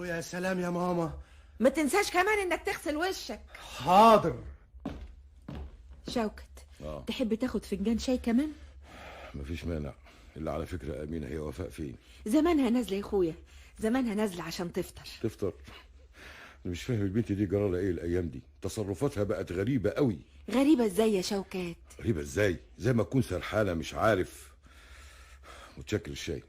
ويا سلام يا ماما. ما تنساش كمان انك تغسل وشك. حاضر. شوكت تحب تاخد فنجان شاي كمان؟ مفيش مانع، الا على فكره امينه هي وفاء فين؟ زمانها نازله يا اخويا، زمانها نازله عشان تفطر. تفطر؟ انا مش فاهم البنت دي جرالها ايه الايام دي، تصرفاتها بقت غريبه قوي. غريبه ازاي يا شوكات؟ غريبه ازاي؟ زي ما تكون سرحانه مش عارف. متشكر الشاي.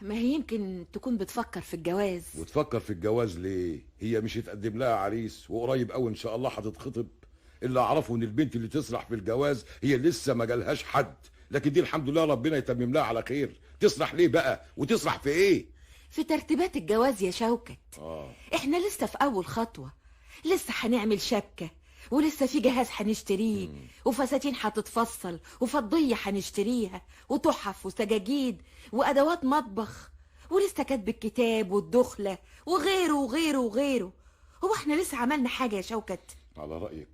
ما هي يمكن تكون بتفكر في الجواز. وتفكر في الجواز ليه؟ هي مش هتقدم لها عريس وقريب قوي ان شاء الله هتتخطب؟ اللي اعرفه ان البنت اللي تسرح في الجواز هي لسه ما جالهاش حد، لكن دي الحمد لله ربنا يتمم لها على خير. تسرح ليه بقى؟ وتسرح في ايه؟ في ترتيبات الجواز يا شوكت. احنا لسه في اول خطوه، لسه هنعمل شبكه، ولسه في جهاز هنشتريه، وفساتين هتتفصل، وفضيه هنشتريها، وتحف وسجاجيد وادوات مطبخ، ولسه كاتب الكتاب والدخله وغيره وغيره وغيره. هو احنا لسه عملنا حاجه يا شوكت؟ على رايك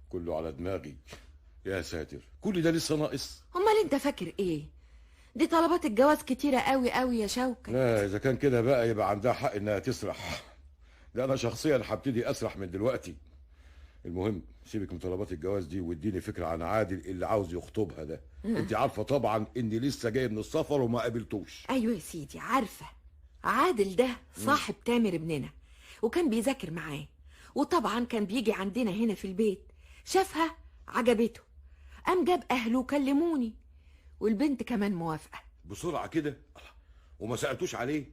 كله على دماغي. يا ساتر، كل ده لسه ناقص؟ امال انت فاكر ايه؟ دي طلبات الجواز كتيره قوي قوي يا شوكت. لا اذا كان كده بقى يبقى عندها حق انها تسرح. ده انا شخصيا هبتدي اسرح من دلوقتي. المهم سيبك من طلبات الجواز دي واديني فكره عن عادل اللي عاوز يخطبها ده. انت عارفه طبعا اني لسه جاي من السفر وما قابلتوش. ايوه يا سيدي عارفه. عادل ده صاحب تامر ابننا، وكان بيذاكر معاه، وطبعا كان بيجي عندنا هنا في البيت. شافها عجبته، قام جاب اهله كلموني، والبنت كمان موافقه. بسرعه كده؟ وما سالتوش عليه؟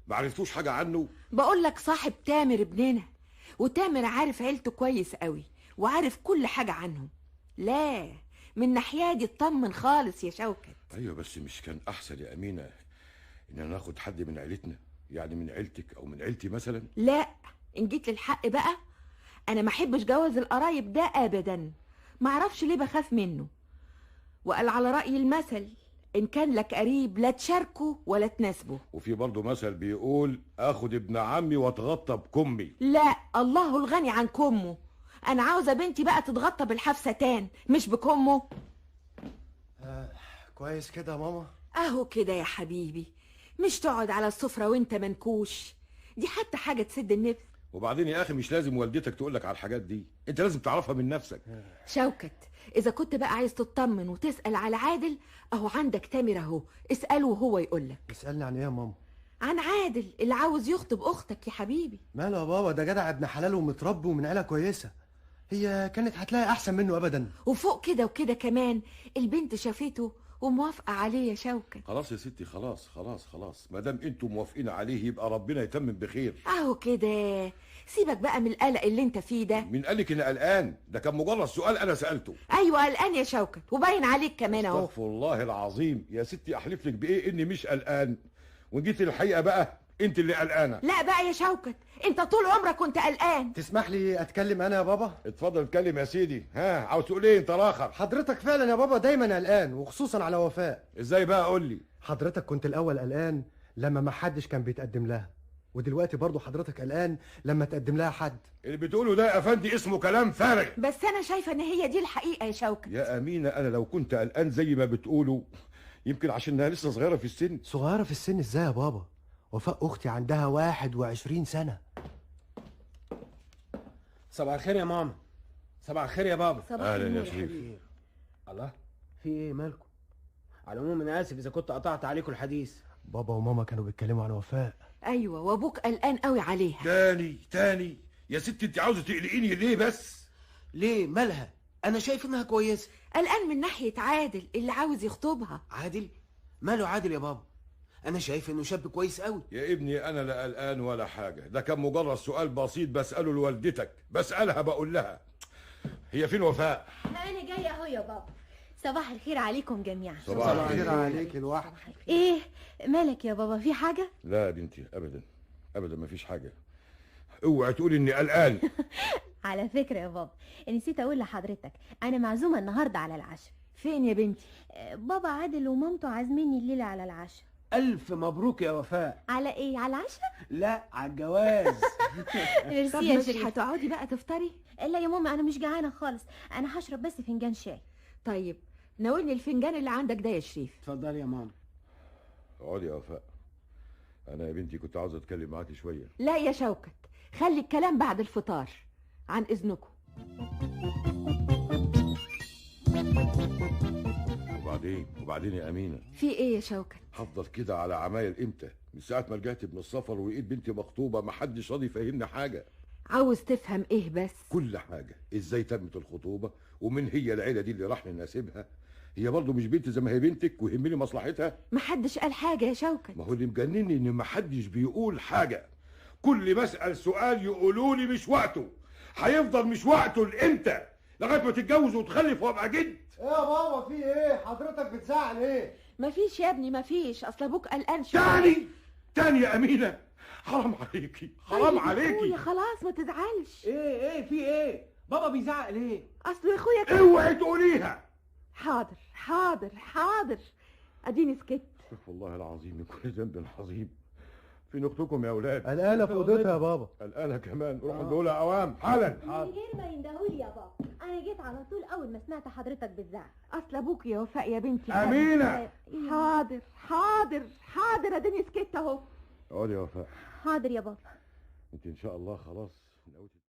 ما عرفتوش حاجه عنه؟ بقول لك صاحب تامر ابننا، وتامر عارف عيلته كويس قوي، وعارف كل حاجه عنهم. لا من ناحيه دي اطمن خالص يا شوكت. ايوه بس مش كان احسن يا امينه اننا ناخد حد من عيلتنا؟ يعني من عيلتك او من عيلتي مثلا. لا ان جيت للحق بقى، انا ما احبش جواز القرايب ده ابدا، ما اعرفش ليه بخاف منه. وقال على راي المثل، ان كان لك قريب لا تشاركه ولا تناسبه. وفي برضه مثل بيقول اخد ابن عمي واتغطى بكمي. لا الله الغني عن كمه، انا عاوزه بنتي بقى تتغطى بالحفستان مش بكمه. كويس كده يا ماما. اهو كده يا حبيبي، مش تقعد على السفره وانت منكوش، دي حتى حاجه تسد النفس. وبعدين يا اخي مش لازم والدتك تقولك على الحاجات دي، انت لازم تعرفها من نفسك. شوكت اذا كنت بقى عايز تطمن وتسال على عادل، اهو عندك تامر اهو، اساله وهو يقولك. اسالني عن ايه يا ماما؟ عن عادل اللي عاوز يخطب اختك يا حبيبي. ماله يا بابا؟ ده جدع ابن حلال ومتربي ومن عيله كويسه، هي كانت هتلاقي احسن منه ابدا. وفوق كده وكده كمان البنت شافته وموافقه عليه يا شوكت. خلاص يا ستي، خلاص خلاص خلاص، ما دام انتوا موافقين عليه يبقى ربنا يتمم بخير. اهو كده، سيبك بقى من القلق اللي انت فيه ده. مين قالك اني قلقان؟ ده كان مجرد سؤال انا سالته. ايوه قلقان يا شوكت، وباين عليك كمان اهو. استغفر الله العظيم يا ستي، احلف لك بايه اني مش قلقان، وجيت الحقيقه بقى انت اللي قلقانه. لا بقى يا شوكت، انت طول عمرك كنت قلقان. تسمح لي اتكلم انا يا بابا؟ اتفضل اتكلم يا سيدي. ها عاوز تقول ايه انت راخر؟ حضرتك فعلا يا بابا دايما قلقان، وخصوصا على وفاء. ازاي بقى؟ قول لي. حضرتك كنت الاول قلقان لما ما حدش كان بيتقدم لها، ودلوقتي برضو حضرتك قلقان لما تقدم لها حد. اللي بتقوله ده يا افندي اسمه كلام فارغ. بس انا شايفه ان هي دي الحقيقه يا شوكت. يا امينه انا لو كنت قلقان زي ما بتقولوا يمكن عشانها لسه صغيره في السن. صغيره في السن ازاي يا بابا؟ وفاء اختي عندها 21 سنه. صباح الخير يا ماما. صباح الخير يا بابا. صباح اهلا النور يا يا شريف. حبيبي. الله، في ايه مالكم؟ على العموم انا اسف اذا كنت قطعت عليكم الحديث. بابا وماما كانوا بيتكلموا عن وفاء. ايوه وابوك قلقان قوي عليها. تاني يا ستي، انت عاوزه تقلقيني ليه بس؟ ليه مالها؟ انا شايف انها كويسه. قلقان من ناحيه عادل اللي عاوز يخطبها. عادل؟ ماله عادل يا بابا؟ انا شايف انه شاب كويس قوي. يا ابني انا لا قلقان ولا حاجه، ده كان مجرد سؤال بسيط بساله لوالدتك، بسالها بقول لها هي فين وفاء. انا جايه اهو يا بابا. صباح الخير عليكم جميعا. صباح الخير عليك الواحد. ايه مالك يا بابا؟ في حاجه؟ لا يا بنتي ابدا ابدا ما فيش حاجه، اوعي تقولي اني قلقان. على فكره يا بابا، نسيت اقول لحضرتك انا معزومه النهارده على العشاء. فين يا بنتي؟ بابا عادل ومامته عازميني الليله على العشاء. الف مبروك يا وفاء. على ايه؟ على العشاء؟ لا على الجواز. طب ميرسي يا مش شريف. هتقعدي بقى تفطري؟ لا يا ماما انا مش جعانه خالص، انا هشرب بس فنجان شاي. طيب ناولني الفنجان اللي عندك ده يا شريف. اتفضلي يا ماما. اقعدي يا وفاء، انا يا بنتي كنت عاوز اتكلم معاكي شويه. لا يا شوكت، خلي الكلام بعد الفطار، عن اذنكم. وبعدين يا امينه، في ايه يا شوكت؟ هفضل كده على عمايل امتى؟ من ساعه ما رجعت من السفر ولقيت بنتي مخطوبه محدش راضي يفهمني حاجه. عاوز تفهم ايه بس؟ كل حاجه، ازاي تمت الخطوبه ومن هي العيله دي اللي راح نناسبها. هي برضه مش بنتي زي ما هي بنتك ويهمني مصلحتها. محدش قال حاجه يا شوكت. ما هو اللي مجنني ان محدش بيقول حاجه. كل ما اسال سؤال يقولوا لي مش وقته. هيفضل مش وقته لامتى؟ لغايه ما تتجوز وتخلف وابقى جد. ايه يا بابا في ايه؟ حضرتك بتزعل ايه؟ مفيش يا ابني مفيش، اصل ابوك قلقان تاني يا امينه، حرام عليكي حرام عليكي. يا خلاص ما تزعلش. ايه في ايه؟ بابا بيزعق ليه؟ اصل يا اخويا كان... اوعي تقوليها. حاضر حاضر حاضر، اديني سكت. والله العظيم من كل ذنب عظيم. فين اختكم يا اولاد؟ قلقانه في اوضتها يا بابا. قلقانه كمان؟ روحوا ادوا اوام حالا. من غير ما يندهولي يا بابا، انا جيت على طول اول ما سمعت حضرتك بتزعق. اصل ابوك يا وفاء يا بنتي. امينه حاضر حاضر حاضر، اديني سكت اهو. اقعدي يا وفاء. حاضر يا بابا. انت ان شاء الله خلاص ناوية